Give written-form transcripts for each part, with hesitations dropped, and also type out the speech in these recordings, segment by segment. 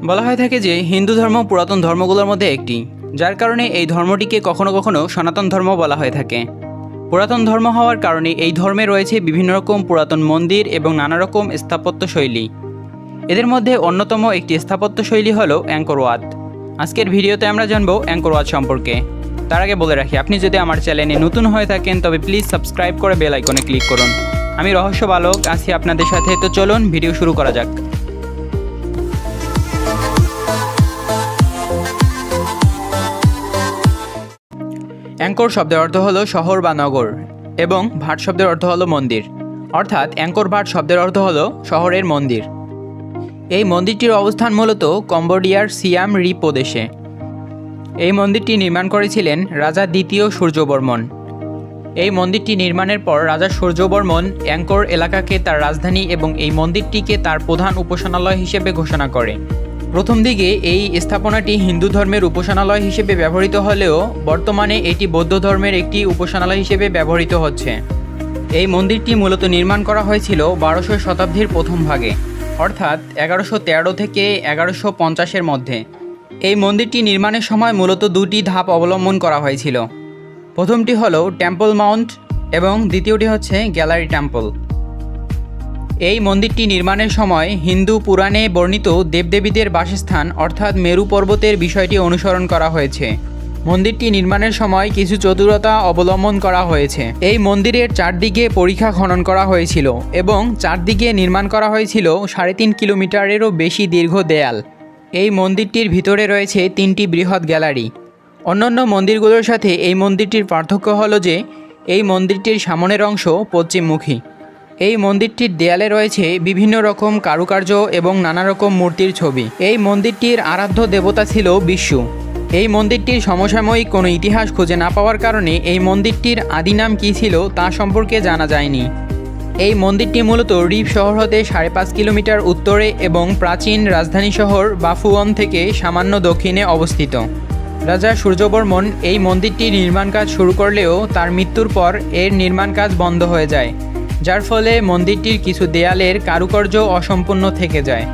বলা হয়ে থাকে যে হিন্দু ধর্ম পুরাতন ধর্মগুলোর মধ্যে একটি, যার কারণে এই ধর্মটিকে কখনো কখনো সনাতন ধর্ম বলা হয়ে থাকে। পুরাতন ধর্ম হওয়ার কারণে এই ধর্মে রয়েছে বিভিন্ন রকম পুরাতন মন্দির এবং নানা রকম স্থাপত্য শৈলী। এদের মধ্যে অন্যতম একটি স্থাপত্য শৈলী হলো অ্যাঙ্কর ওয়াত। আজকের ভিডিওতে আমরা জানবো অ্যাঙ্কর ওয়াত সম্পর্কে। তার আগে বলে রাখি, আপনি যদি আমার চ্যানেলে নতুন হয়ে থাকেন তবে প্লিজ সাবস্ক্রাইব করে বেল আইকনে ক্লিক করুন। আমি রহস্য বালক আছি আপনাদের সাথে, তো চলুন ভিডিও শুরু করা যাক। অ্যাঙ্কর শব্দের অর্থ হলো শহর বা নগর এবং ভাট শব্দের অর্থ হলো মন্দির, অর্থাৎ অ্যাঙ্কর ভাট শব্দের অর্থ হলো শহরের মন্দির। এই মন্দিরটির অবস্থান মূলত কম্বোডিয়ার সিয়াম রিপ প্রদেশে। এই মন্দিরটি নির্মাণ করেছিলেন রাজা দ্বিতীয় সূর্যবর্মন। এই মন্দিরটি নির্মাণের পর রাজা সূর্যবর্মন অ্যাঙ্কর এলাকাকে তার রাজধানী এবং এই মন্দিরটিকে তার প্রধান উপাসনালয় হিসেবে ঘোষণা করে। প্রথম দিকে এই স্থাপনাটি হিন্দু ধর্মের উপাসনালয় হিসেবে ব্যবহৃত হলেও বর্তমানে এটি বৌদ্ধ ধর্মের একটি উপাসনালয় হিসেবে ব্যবহৃত হচ্ছে। এই মন্দিরটি মূলত নির্মাণ করা হয়েছিল 1200 শতাব্দীর প্রথম ভাগে, অর্থাৎ 1113 থেকে 1150-এর মধ্যে। এই মন্দিরটি নির্মাণের সময় মূলত দুটি ধাপ অবলম্বন করা হয়েছিল। প্রথমটি হলো টেম্পল মাউন্ট এবং দ্বিতীয়টি হচ্ছে গ্যালারি টেম্পল। এই মন্দিরটি নির্মাণের সময় হিন্দু পুরাণে বর্ণিত দেবদেবীদের বাসস্থান অর্থাৎ মেরু পর্বতের বিষয়টি অনুসরণ করা হয়েছে। মন্দিরটি নির্মাণের সময় কিছু চতুরতা অবলম্বন করা হয়েছে। এই মন্দিরের চারদিকে পরিখা খনন করা হয়েছিল এবং চারদিকে নির্মাণ করা হয়েছিল 3.5 কিলোমিটারেরও বেশি দীর্ঘ দেয়াল। এই মন্দিরটির ভিতরে রয়েছে 3টি বৃহৎ গ্যালারি। অন্যান্য মন্দিরগুলোর সাথে এই মন্দিরটির পার্থক্য হলো যে এই মন্দিরটির সামনের অংশ পশ্চিমমুখী। এই মন্দিরটির দেয়ালে রয়েছে বিভিন্ন রকম কারুকার্য এবং নানা রকম মূর্তির ছবি। এই মন্দিরটির আরাধ্য দেবতা ছিল বিষ্ণু। এই মন্দিরটির সমসাময়িক কোনো ইতিহাস খুঁজে না পাওয়ার কারণে এই মন্দিরটির আদি নাম কী ছিল তা সম্পর্কে জানা যায়নি। এই মন্দিরটি মূলত রিপ শহর হতে 5.5 কিলোমিটার উত্তরে এবং প্রাচীন রাজধানী শহর বাফুয়ন থেকে সামান্য দক্ষিণে অবস্থিত। রাজা সূর্যবর্মন এই মন্দিরটির নির্মাণ কাজ শুরু করলেও তার মৃত্যুর পর এর নির্মাণ কাজ বন্ধ হয়ে যায়, যার ফলে মন্দিরটির কিছু দেয়ালের কারুকার্য অসম্পূর্ণ থেকে যায়।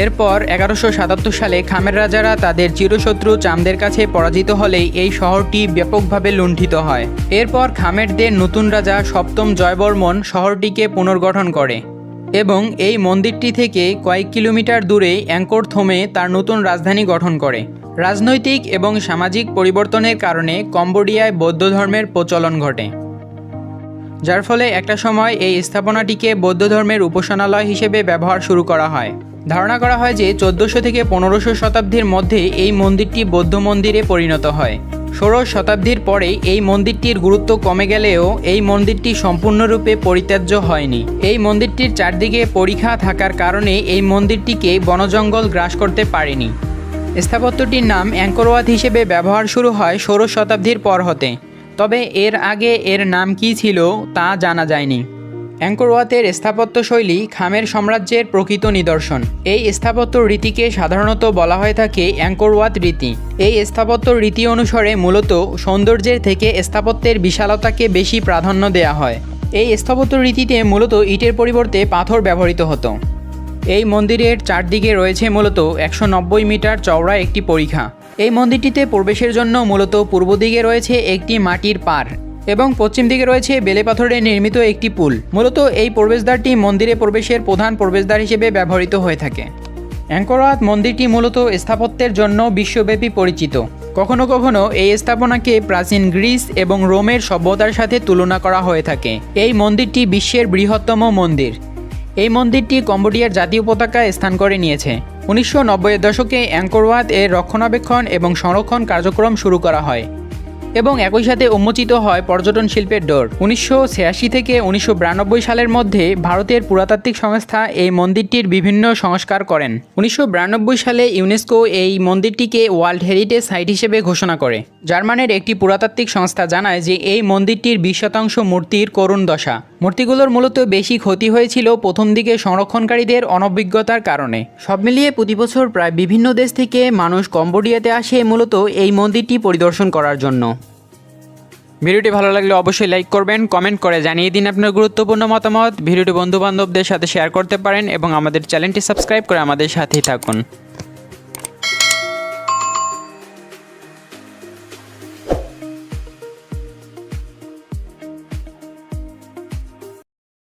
এরপর 1177 সালে খামের রাজারা তাদের চিরশত্রু চামদের কাছে পরাজিত হলেই এই শহরটি ব্যাপকভাবে লুণ্ঠিত হয়। এরপর খামেরদের নতুন রাজা সপ্তম জয়বর্মন শহরটিকে পুনর্গঠন করে এবং এই মন্দিরটি থেকে কয়েক কিলোমিটার দূরে অ্যাঙ্কর থমে তার নতুন রাজধানী গঠন করে। রাজনৈতিক এবং সামাজিক পরিবর্তনের কারণে কম্বোডিয়ায় বৌদ্ধ ধর্মের প্রচলন ঘটে, যার ফলে একটা সময় এই স্থাপনাটিকে বৌদ্ধ ধর্মের উপাসনালয় হিসেবে ব্যবহার শুরু করা হয়। ধারণা করা হয় যে 1400 থেকে 1500 শতাব্দীর মধ্যে এই মন্দিরটি বৌদ্ধ মন্দিরে পরিণত হয়। 16 শতাব্দীর পরে এই মন্দিরটির গুরুত্ব কমে গেলেও এই মন্দিরটি সম্পূর্ণরূপে পরিত্যাজ্য হয়নি। এই মন্দিরটির চারদিকে পরিখা থাকার কারণে এই মন্দিরটিকে বনজঙ্গল গ্রাস করতে পারেনি। স্থাপত্যটির নাম অ্যাঙ্কর ওয়াত হিসেবে ব্যবহার শুরু হয় 16 শতাব্দীর পর হতে, তবে এর আগে এর নাম কী ছিল তা জানা যায়নি। অ্যাঙ্কর ওয়াতের স্থাপত্য শৈলী খামের সাম্রাজ্যের প্রকৃত নিদর্শন। এই স্থাপত্য রীতিকে সাধারণত বলা হয়ে থাকে অ্যাঙ্কর ওয়াত রীতি। এই স্থাপত্য রীতি অনুসারে মূলত সৌন্দর্যের থেকে স্থাপত্যের বিশালতাকে বেশি প্রাধান্য দেওয়া হয়। এই স্থাপত্য রীতিতে মূলত ইটের পরিবর্তে পাথর ব্যবহৃত হতো। এই মন্দিরের চারদিকে রয়েছে মূলত 190 মিটার চওড়া একটি পরিখা। এই মন্দিরটিতে প্রবেশের জন্য মূলত পূর্ব দিকে রয়েছে একটি মাটির পাড় এবং পশ্চিম দিকে রয়েছে বেলে পাথরে নির্মিত একটি পুল। মূলত এই প্রবেশদ্বারটি মন্দিরে প্রবেশের প্রধান প্রবেশদ্বার হিসেবে ব্যবহৃত হয়ে থাকে। অ্যাঙ্কর ওয়াত মন্দিরটি মূলত স্থাপত্যের জন্য বিশ্বব্যাপী পরিচিত। কখনো কখনো এই স্থাপনাকে প্রাচীন গ্রিস এবং রোমের সভ্যতার সাথে তুলনা করা হয়ে থাকে। এই মন্দিরটি বিশ্বের বৃহত্তম মন্দির। এই মন্দিরটি কম্বোডিয়ার জাতীয় পতাকায় স্থান করে নিয়েছে। 1990-এর দশকে অ্যাঙ্কর ওয়াত এর রক্ষণাবেক্ষণ এবং সংরক্ষণ কার্যক্রম শুরু করা হয় এবং একই সাথে উন্মোচিত হয় পর্যটন শিল্পের ডোর। 1986 থেকে 1992 সালের মধ্যে ভারতের পুরাতাত্ত্বিক সংস্থা এই মন্দিরটির বিভিন্ন সংস্কার করেন। 1992 সালে ইউনেস্কো এই মন্দিরটিকে ওয়ার্ল্ড হেরিটেজ সাইট হিসেবে ঘোষণা করে। জার্মানির একটি পুরাতাত্ত্বিক সংস্থা জানায় যে এই মন্দিরটির 20% মূর্তির করুণ দশা। মূর্তিগুলোর মূলত বেশি ক্ষতি হয়েছিল প্রথম দিকে সংরক্ষণকারীদের অনভিজ্ঞতার কারণে। সব মিলিয়ে প্রতি বছর প্রায় বিভিন্ন দেশ থেকে মানুষ কম্বোডিয়াতে আসে মূলত এই মন্দিরটি পরিদর্শন করার জন্য। ভিডিওটি ভালো লাগলে অবশ্যই লাইক করবেন, কমেন্ট করে জানিয়ে দিন আপনার গুরুত্বপূর্ণ মতামত। ভিডিওটি বন্ধুবান্ধবদের সাথে শেয়ার করতে পারেন এবং আমাদের চ্যানেলটি সাবস্ক্রাইব করে আমাদের সাথেই থাকুন।